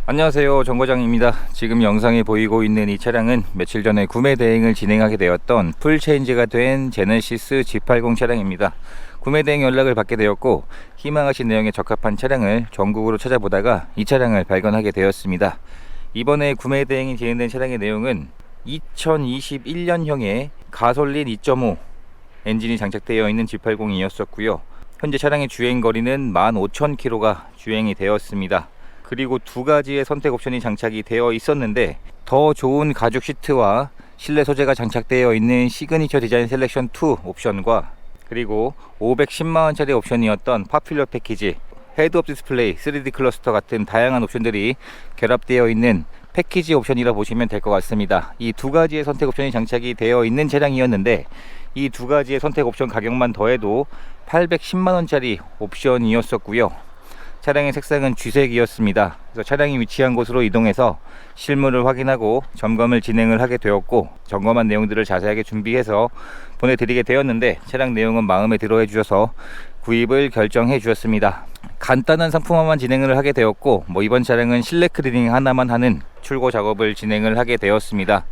안녕하세요, 정과장입니다. 지금 영상에 보이고 있는 이 차량은 며칠 전에 구매 대행을 진행하게 되었던 풀 체인지가 된 제네시스 G80 차량입니다. 구매 대행 연락을 받게 되었고 희망하신 내용에 적합한 차량을 전국으로 찾아보다가 이 차량을 발견하게 되었습니다. 이번에 구매 대행이 진행된 차량의 내용은 2021년형의 가솔린 2.5 엔진이 장착되어 있는 G80이었었고요. 현재 차량의 주행거리는 15,000km가 주행이 되었습니다. 그리고 두 가지의 선택 옵션이 장착이 되어 있었는데 더 좋은 가죽 시트와 실내 소재가 장착되어 있는 시그니처 디자인 셀렉션 2 옵션과 그리고 510만원짜리 옵션이었던 파퓰러 패키지, 헤드업 디스플레이, 3D 클러스터 같은 다양한 옵션들이 결합되어 있는 패키지 옵션이라 보시면 될 것 같습니다. 이 두 가지의 선택 옵션이 장착이 되어 있는 차량이었는데 이 두 가지의 선택 옵션 가격만 더해도 810만원짜리 옵션이었었고요. 차량의 색상은 쥐색이었습니다. 그래서 차량이 위치한 곳으로 이동해서 실물을 확인하고 점검을 진행을 하게 되었고 점검한 내용들을 자세하게 준비해서 보내드리게 되었는데 차량 내용은 마음에 들어 해주셔서 구입을 결정해 주셨습니다. 간단한 상품화만 진행을 하게 되었고 이번 차량은 실내 클리닝 하나만 하는 출고 작업을 진행을 하게 되었습니다.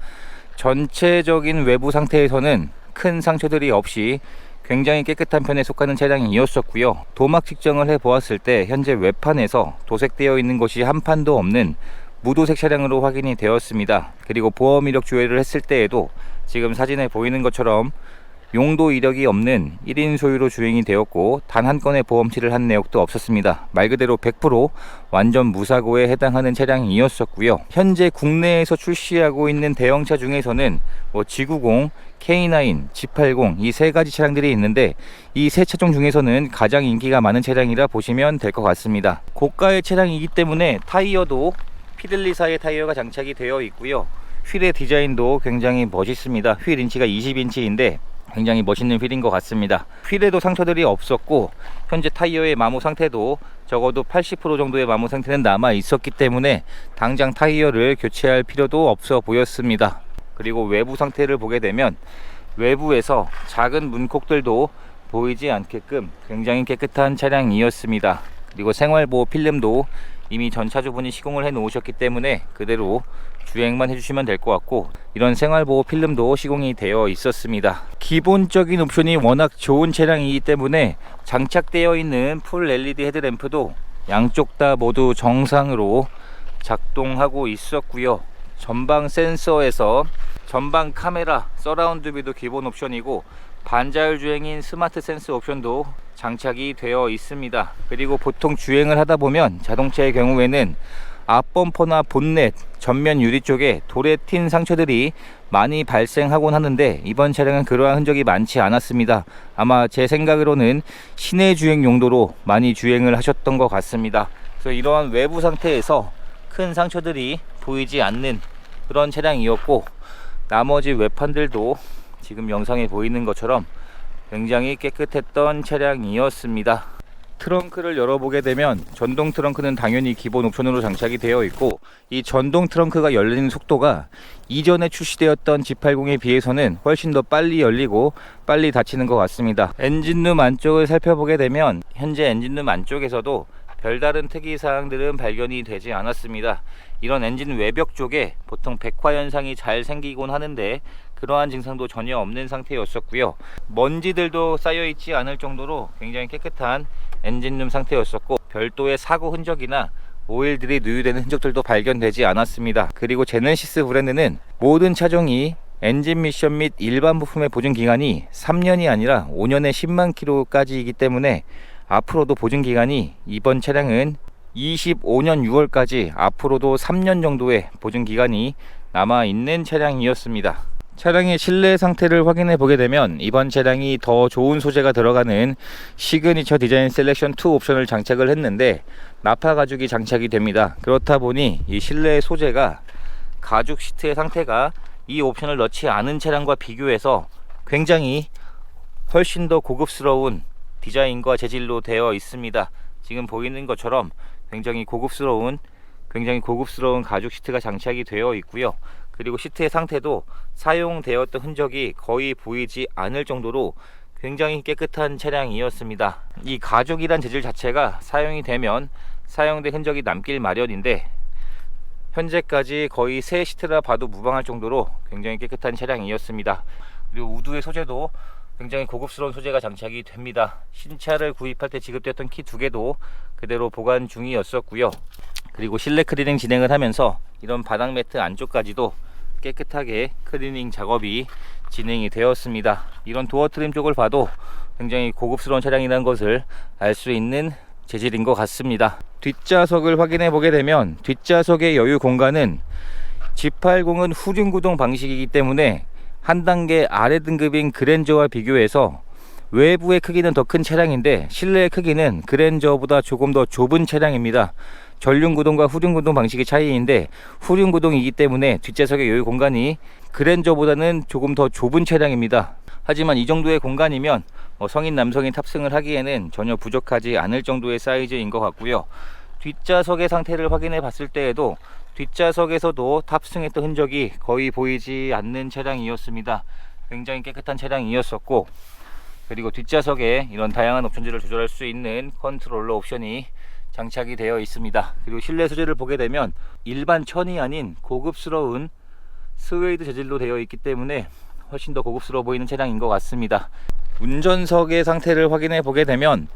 전체적인 외부 상태에서는 큰 상처들이 없이 굉장히 깨끗한 편에 속하는 차량이었었고요. 도막 측정을 해 보았을 때 현재 외판에서 도색되어 있는 것이 한 판도 없는 무도색 차량으로 확인이 되었습니다. 그리고 보험 이력 조회를 했을 때에도 지금 사진에 보이는 것처럼 용도 이력이 없는 1인 소유로 주행이 되었고 단 한 건의 보험치를 한 내역도 없었습니다. 말 그대로 100% 완전 무사고에 해당하는 차량이었었고요. 현재 국내에서 출시하고 있는 대형차 중에서는 G90, K9, G80 이 세 가지 차량들이 있는데 이 세 차종 중에서는 가장 인기가 많은 차량이라 보시면 될 것 같습니다. 고가의 차량이기 때문에 타이어도 피델리사의 타이어가 장착이 되어 있고요. 휠의 디자인도 굉장히 멋있습니다. 휠 인치가 20인치인데 굉장히 멋있는 휠인 것 같습니다. 휠에도 상처들이 없었고 현재 타이어의 마모 상태도 적어도 80% 정도의 마모 상태는 남아 있었기 때문에 당장 타이어를 교체할 필요도 없어 보였습니다. 그리고 외부 상태를 보게 되면 외부에서 작은 문콕들도 보이지 않게끔 굉장히 깨끗한 차량이었습니다. 그리고 생활보호 필름도 이미 전 차주분이 시공을 해 놓으셨기 때문에 그대로 주행만 해주시면 될 것 같고 이런 생활보호 필름도 시공이 되어 있었습니다. 기본적인 옵션이 워낙 좋은 차량이기 때문에 장착되어 있는 풀 LED 헤드램프도 양쪽 다 모두 정상으로 작동하고 있었고요. 전방 센서에서 전방 카메라, 서라운드 뷰도 기본 옵션이고 반자율 주행인 스마트 센스 옵션도 장착이 되어 있습니다. 그리고 보통 주행을 하다 보면 자동차의 경우에는 앞범퍼나 본넷, 전면 유리 쪽에 돌에 튄 상처들이 많이 발생하곤 하는데 이번 차량은 그러한 흔적이 많지 않았습니다. 아마 제 생각으로는 시내 주행 용도로 많이 주행을 하셨던 것 같습니다. 그래서 이러한 외부 상태에서 큰 상처들이 보이지 않는 그런 차량이었고 나머지 외판들도 지금 영상에 보이는 것처럼 굉장히 깨끗했던 차량이었습니다. 트렁크를 열어보게 되면 전동 트렁크는 당연히 기본 옵션으로 장착이 되어 있고 이 전동 트렁크가 열리는 속도가 이전에 출시되었던 G80에 비해서는 훨씬 더 빨리 열리고 빨리 닫히는 것 같습니다. 엔진룸 안쪽을 살펴보게 되면 현재 엔진룸 안쪽에서도 별다른 특이사항들은 발견이 되지 않았습니다. 이런 엔진 외벽 쪽에 보통 백화 현상이 잘 생기곤 하는데 그러한 증상도 전혀 없는 상태였었고요. 먼지들도 쌓여있지 않을 정도로 굉장히 깨끗한 엔진룸 상태였었고 별도의 사고 흔적이나 오일들이 누유되는 흔적들도 발견되지 않았습니다. 그리고 제네시스 브랜드는 모든 차종이 엔진 미션 및 일반 부품의 보증 기간이 3년이 아니라 5년에 10만 킬로까지이기 때문에 앞으로도 보증 기간이 이번 차량은 25년 6월까지 앞으로도 3년 정도의 보증 기간이 남아 있는 차량이었습니다. 차량의 실내 상태를 확인해 보게 되면 이번 차량이 더 좋은 소재가 들어가는 시그니처 디자인 셀렉션 2 옵션을 장착을 했는데 나파 가죽이 장착이 됩니다. 그렇다 보니 이 실내 소재가 가죽 시트의 상태가 이 옵션을 넣지 않은 차량과 비교해서 굉장히 훨씬 더 고급스러운 디자인과 재질로 되어 있습니다. 지금 보이는 것처럼 굉장히 고급스러운 가죽 시트가 장착이 되어 있고요. 그리고 시트의 상태도 사용되었던 흔적이 거의 보이지 않을 정도로 굉장히 깨끗한 차량이었습니다. 이 가죽이란 재질 자체가 사용이 되면 사용된 흔적이 남길 마련인데 현재까지 거의 새 시트라 봐도 무방할 정도로 굉장히 깨끗한 차량이었습니다. 그리고 우드의 소재도 굉장히 고급스러운 소재가 장착이 됩니다. 신차를 구입할 때 지급되었던 키 2개도 그대로 보관 중이었었고요. 그리고 실내 클리닝 진행을 하면서 이런 바닥 매트 안쪽까지도 깨끗하게 클리닝 작업이 진행이 되었습니다. 이런 도어 트림 쪽을 봐도 굉장히 고급스러운 차량이라는 것을 알 수 있는 재질인 것 같습니다. 뒷좌석을 확인해 보게 되면 뒷좌석의 여유 공간은 G80은 후륜구동 방식이기 때문에 한 단계 아래 등급인 그랜저와 비교해서 외부의 크기는 더 큰 차량인데 실내의 크기는 그랜저보다 조금 더 좁은 차량입니다. 전륜구동과 후륜구동 방식의 차이인데 후륜구동이기 때문에 뒷좌석의 여유 공간이 그랜저보다는 조금 더 좁은 차량입니다. 하지만 이 정도의 공간이면 성인 남성이 탑승을 하기에는 전혀 부족하지 않을 정도의 사이즈인 것 같고요. 뒷좌석의 상태를 확인해 봤을 때에도 뒷좌석에서도 탑승했던 흔적이 거의 보이지 않는 차량이었습니다. 굉장히 깨끗한 차량이었었고, 그리고 뒷좌석에 이런 다양한 옵션들을 조절할 수 있는 컨트롤러 옵션이 장착이 되어 있습니다. 그리고 실내 소재를 보게 되면 일반 천이 아닌 고급스러운 스웨이드 재질로 되어 있기 때문에 훨씬 더 고급스러워 보이는 차량인 것 같습니다. 운전석의 상태를 확인해 보게 되면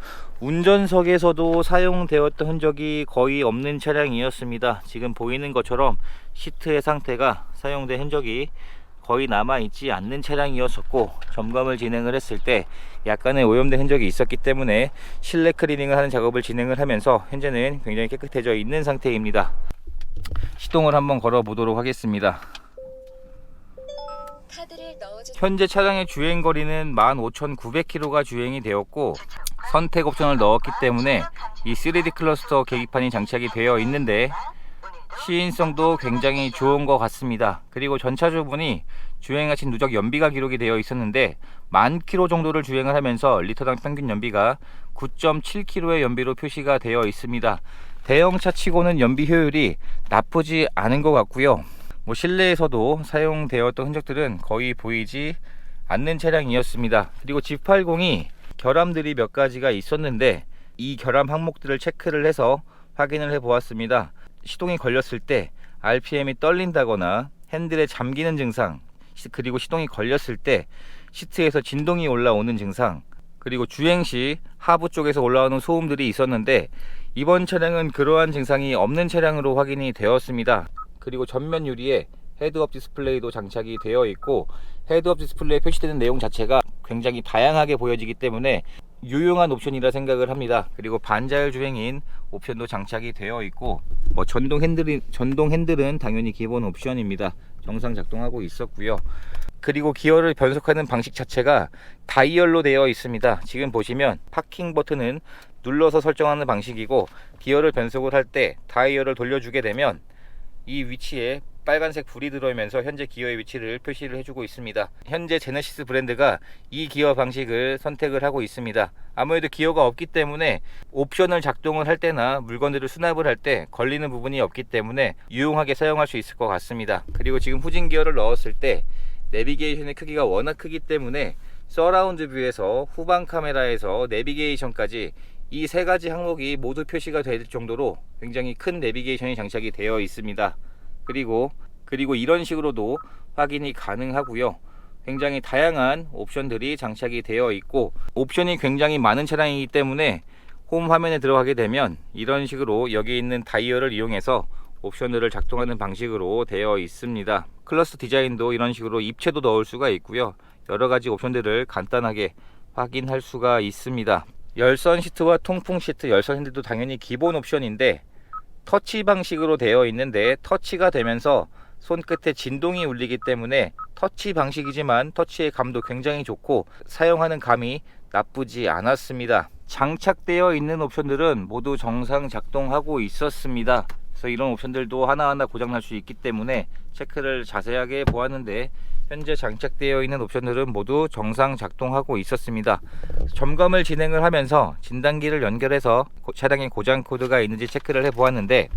운전석에서도 사용되었던 흔적이 거의 없는 차량이었습니다. 지금 보이는 것처럼 시트의 상태가 사용된 흔적이 거의 남아있지 않는 차량이었었고, 점검을 진행을 했을 때 약간의 오염된 흔적이 있었기 때문에 실내 클리닝을 하는 작업을 진행을 하면서 현재는 굉장히 깨끗해져 있는 상태입니다. 시동을 한번 걸어 보도록 하겠습니다. 현재 차량의 주행거리는 15,900km가 주행이 되었고, 선택 옵션을 넣었기 때문에 이 3D 클러스터 계기판이 장착이 되어 있는데 시인성도 굉장히 좋은 것 같습니다. 그리고 전차주분이 주행하신 누적 연비가 기록이 되어 있었는데 10,000km 정도를 주행을 하면서 리터당 평균 연비가 9.7km의 연비로 표시가 되어 있습니다. 대형차 치고는 연비 효율이 나쁘지 않은 것 같고요. 실내에서도 사용되었던 흔적들은 거의 보이지 않는 차량이었습니다. 그리고 G80이 결함들이 몇 가지가 있었는데 이 결함 항목들을 체크를 해서 확인을 해 보았습니다. 시동이 걸렸을 때 RPM이 떨린다거나 핸들에 잠기는 증상, 그리고 시동이 걸렸을 때 시트에서 진동이 올라오는 증상, 그리고 주행 시 하부 쪽에서 올라오는 소음들이 있었는데 이번 차량은 그러한 증상이 없는 차량으로 확인이 되었습니다. 그리고 전면 유리에 헤드업 디스플레이도 장착이 되어 있고, 헤드업 디스플레이에 표시되는 내용 자체가 굉장히 다양하게 보여지기 때문에 유용한 옵션이라 생각을 합니다. 그리고 반자율 주행인 옵션도 장착이 되어 있고, 전동 핸들은 당연히 기본 옵션입니다. 정상 작동하고 있었고요. 그리고 기어를 변속하는 방식 자체가 다이얼로 되어 있습니다. 지금 보시면 파킹 버튼은 눌러서 설정하는 방식이고, 기어를 변속을 할 때 다이얼을 돌려주게 되면 이 위치에 빨간색 불이 들어오면서 현재 기어의 위치를 표시를 해주고 있습니다. 현재 제네시스 브랜드가 이 기어 방식을 선택을 하고 있습니다. 아무래도 기어가 없기 때문에 옵션을 작동을 할 때나 물건들을 수납을 할 때 걸리는 부분이 없기 때문에 유용하게 사용할 수 있을 것 같습니다. 그리고 지금 후진 기어를 넣었을 때 내비게이션의 크기가 워낙 크기 때문에 서라운드 뷰에서 후방 카메라에서 내비게이션까지 이 세 가지 항목이 모두 표시가 될 정도로 굉장히 큰 내비게이션이 장착이 되어 있습니다. 그리고 이런 식으로도 확인이 가능하고요. 굉장히 다양한 옵션들이 장착이 되어 있고, 옵션이 굉장히 많은 차량이기 때문에 홈 화면에 들어가게 되면 이런 식으로 여기 있는 다이얼을 이용해서 옵션들을 작동하는 방식으로 되어 있습니다. 클러스 디자인도 이런 식으로 입체도 넣을 수가 있고요. 여러가지 옵션들을 간단하게 확인할 수가 있습니다. 열선 시트와 통풍 시트, 열선 핸들도 당연히 기본 옵션인데 터치 방식으로 되어 있는데, 터치가 되면서 손끝에 진동이 울리기 때문에 터치 방식이지만 터치의 감도 굉장히 좋고 사용하는 감이 나쁘지 않았습니다. 장착되어 있는 옵션들은 모두 정상 작동하고 있었습니다. 그래서 이런 옵션들도 하나하나 고장날 수 있기 때문에 체크를 자세하게 보았는데 현재 장착되어 있는 옵션들은 모두 정상 작동하고 있었습니다. 점검을 진행을 하면서 진단기를 연결해서 차량에 고장 코드가 있는지 체크를 해 보았는데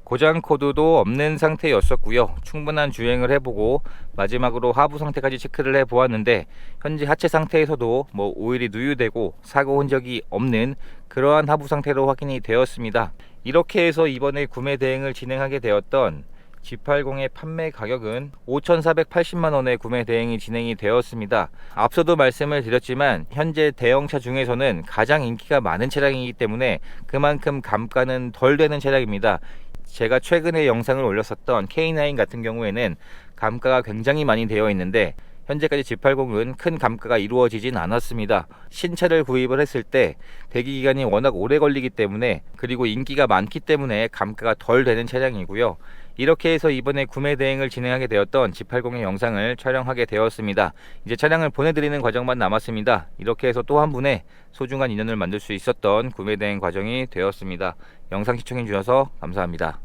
고장 코드도 없는 상태였었고요. 충분한 주행을 해보고 마지막으로 하부 상태까지 체크를 해 보았는데 현재 하체 상태에서도 오일이 누유되고 사고 흔적이 없는 그러한 하부 상태로 확인이 되었습니다. 이렇게 해서 이번에 구매 대행을 진행하게 되었던 G80의 판매 가격은 5,480만원에 구매 대행이 진행이 되었습니다. 앞서도 말씀을 드렸지만 현재 대형차 중에서는 가장 인기가 많은 차량이기 때문에 그만큼 감가는 덜 되는 차량입니다. 제가 최근에 영상을 올렸었던 K9 같은 경우에는 감가가 굉장히 많이 되어 있는데 현재까지 G80은 큰 감가가 이루어지진 않았습니다. 신차를 구입을 했을 때 대기기간이 워낙 오래 걸리기 때문에, 그리고 인기가 많기 때문에 감가가 덜 되는 차량이고요. 이렇게 해서 이번에 구매 대행을 진행하게 되었던 G80의 영상을 촬영하게 되었습니다. 이제 차량을 보내드리는 과정만 남았습니다. 이렇게 해서 또 한 분의 소중한 인연을 만들 수 있었던 구매 대행 과정이 되었습니다. 영상 시청해 주셔서 감사합니다.